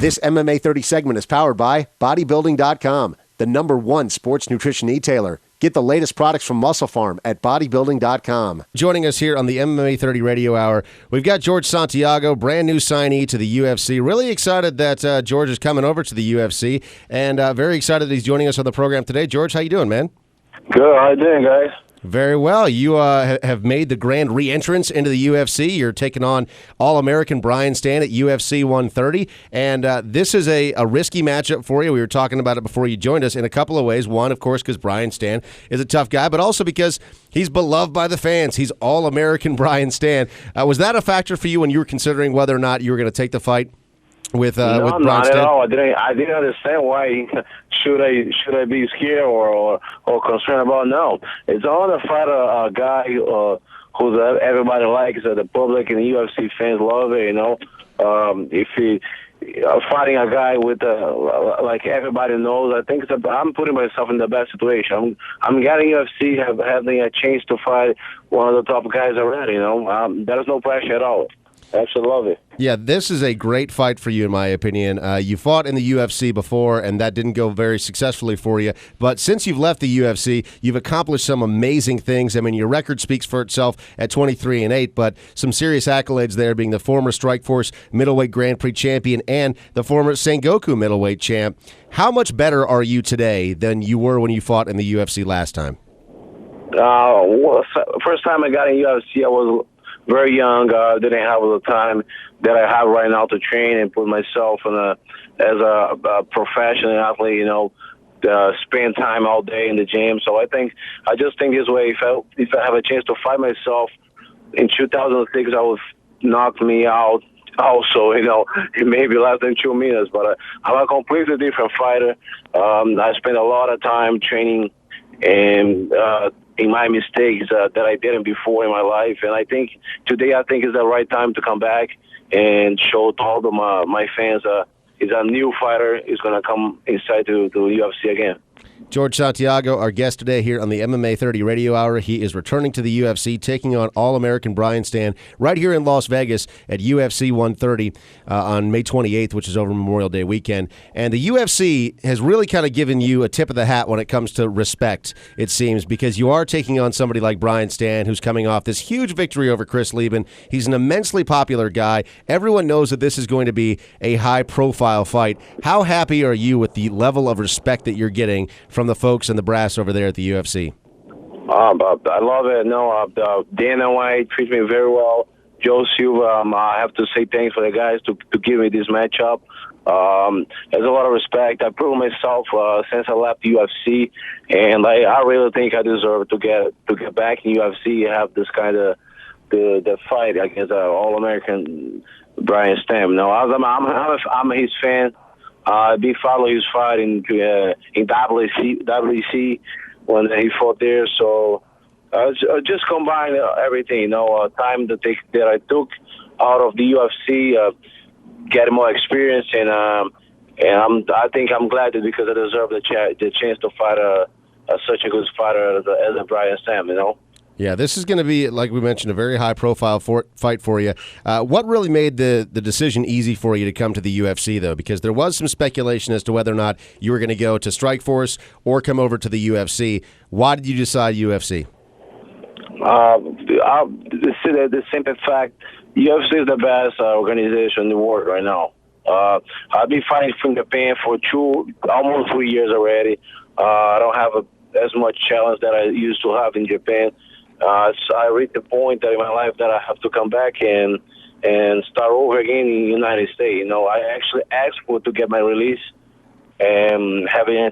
This MMA 30 segment is powered by Bodybuilding.com, the #1 sports nutrition e-tailer. Get the latest products from Muscle Farm at Bodybuilding.com. Joining us here on the MMA 30 Radio Hour, we've got Jorge Santiago, brand new signee to the UFC. Really excited that George is coming over to the UFC, and very excited that he's joining us on the program today. George, how you doing, man? Good. How you doing, guys? Very well. You have made the grand re-entrance into the UFC. You're taking on All-American Brian Stann at UFC 130, and this is a risky matchup for you. We were talking about it before you joined us in a couple of ways. One, of course, because Brian Stann is a tough guy, but also because he's beloved by the fans. He's All-American Brian Stann. Was that a factor for you when you were considering whether or not you were going to take the fight with Brian Stann? Not at all. I didn't understand why should I be scared or concerned about. No, it's all to fight a guy who everybody likes, the public and the UFC fans love it. You know, if he fighting a guy with like everybody knows, I think I'm putting myself in the best situation. I'm getting UFC, having a chance to fight one of the top guys already. You know, there's no pressure at all. Absolutely love it. Yeah, this is a great fight for you, in my opinion. You fought in the UFC before, and that didn't go very successfully for you. But since you've left the UFC, you've accomplished some amazing things. I mean, your record speaks for itself at 23-8, but some serious accolades there, being the former Strikeforce middleweight Grand Prix champion and the former Sengoku middleweight champ. How much better are you today than you were when you fought in the UFC last time? First time I got in UFC, I was very young. Didn't have the time that I have right now to train and put myself as a professional athlete. You know, spend time all day in the gym. So I just think this way. If I have a chance to fight myself in 2006, I would knock me out. Also, you know, it may be less than 2 minutes, but I'm a completely different fighter. I spend a lot of time training and in my mistakes that I didn't before in my life, and I think today is the right time to come back and show to all my fans he's a new fighter. He's going to come inside to UFC again. Jorge Santiago, our guest today here on the MMA 30 Radio Hour. He is returning to the UFC, taking on All-American Brian Stann right here in Las Vegas at UFC 130 on May 28th, which is over Memorial Day weekend. And the UFC has really kind of given you a tip of the hat when it comes to respect, it seems, because you are taking on somebody like Brian Stann, who's coming off this huge victory over Chris Lieben. He's an immensely popular guy. Everyone knows that this is going to be a high-profile fight. How happy are you with the level of respect that you're getting from the folks and the brass over there at the UFC? I love it. No, Dana White treats me very well. Joe Silva, I have to say thanks for the guys to give me this matchup. There's a lot of respect. I proved myself since I left the UFC, and I really think I deserve to get back in UFC and have this kind of the fight against All-American Brian Stann. No, I'm his fan. I did follow his fight in WC when he fought there. So just combine everything, you know, time that I took out of the UFC, getting more experience, and I think I'm glad that because I deserve the chance to fight such a good fighter as a Brian Stann, you know. Yeah, this is going to be, like we mentioned, a very high-profile fight for you. What really made the decision easy for you to come to the UFC, though? Because there was some speculation as to whether or not you were going to go to Strikeforce or come over to the UFC. Why did you decide UFC? The simple fact, UFC is the best organization in the world right now. I've been fighting from Japan for almost 3 years already. I don't have as much challenge that I used to have in Japan. So I reached the point in my life that I have to come back and start over again in the United States. You know, I actually asked to get my release and have a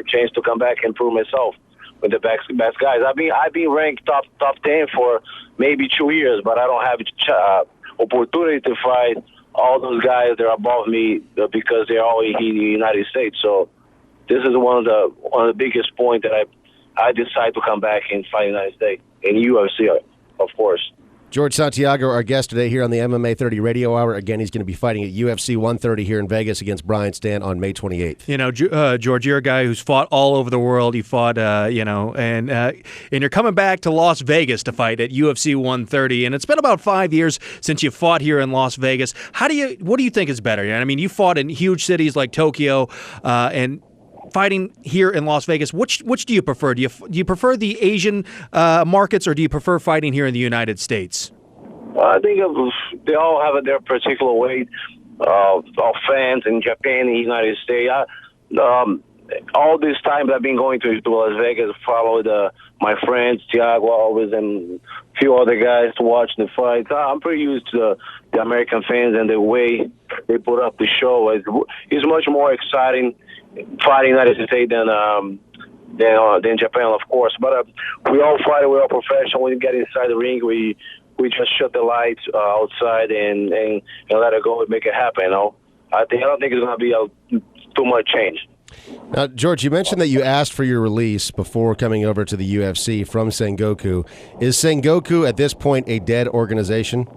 chance to come back and prove myself with the best guys. I've been ranked top 10 for maybe 2 years, but I don't have opportunity to fight all those guys that are above me because they're all in the United States. So this is one of the biggest points that I decided to come back and fight in the United States in UFC, of course. Jorge Santiago, our guest today here on the MMA 30 Radio Hour. Again, he's going to be fighting at UFC 130 here in Vegas against Brian Stann on May 28th. You know, George, you're a guy who's fought all over the world. You fought, and you're coming back to Las Vegas to fight at UFC 130. And it's been about 5 years since you fought here in Las Vegas. What do you think is better? I mean, you fought in huge cities like Tokyo, and fighting here in Las Vegas, which do you prefer? Do you prefer the Asian markets, or do you prefer fighting here in the United States? I think they all have their particular way of fans in Japan and the United States. All this time I've been going to Las Vegas, followed my friends, Thiago always, and a few other guys to watch the fights. I'm pretty used to the American fans and the way they put up the show. It's much more exciting fighting in the United States than Japan, of course. But we all fight, we're all professional. When we get inside the ring, we just shut the lights outside and let it go and make it happen. You know, I don't think it's going to be too much change. Now, George, you mentioned that you asked for your release before coming over to the UFC from Sengoku. Is Sengoku at this point a dead organization?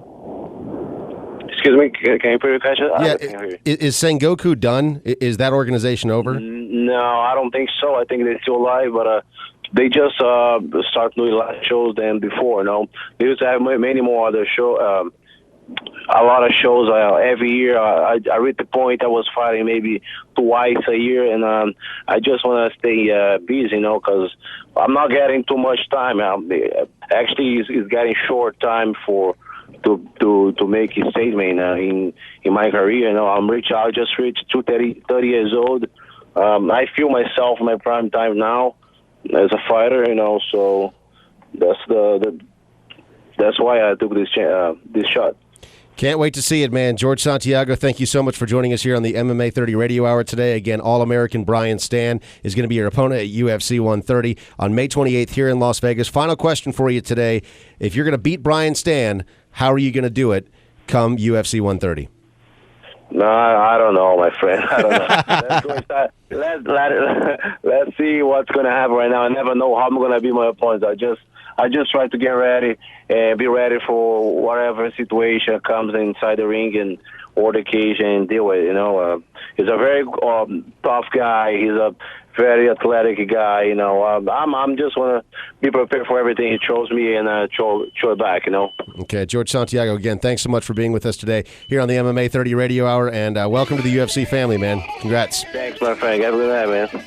Excuse me, can you repeat your question? Yeah, is Sengoku done? Is that organization over? No, I don't think so. I think they're still alive, but they just start doing less shows than before. You know, they used to have many more other shows. A lot of shows every year. I reached the point I was fighting maybe twice a year, and I just want to stay busy, you know, because I'm not getting too much time. Actually, it's getting short time to make a statement in my career. You know, I just reached 30 years old. I feel myself in my prime time now as a fighter. You know, so that's why I took this shot. Can't wait to see it, man. Jorge Santiago, thank you so much for joining us here on the MMA 30 Radio Hour today. Again, All-American Brian Stann is going to be your opponent at UFC 130 on May 28th here in Las Vegas. Final question for you today. If you're going to beat Brian Stann, how are you going to do it come UFC 130? No, I don't know, my friend. I don't know. Let's see what's going to happen right now. I never know how I'm going to be my opponent. I just try to get ready and be ready for whatever situation comes inside the ring or the cage and deal with it. You know, he's a very tough guy. He's a very athletic guy. You know, I'm just want to be prepared for everything he throws me and throw it back. You know. Okay, Jorge Santiago. Again, thanks so much for being with us today here on the MMA 30 Radio Hour, and welcome to the UFC family, man. Congrats. Thanks, my friend. Have a good night, man.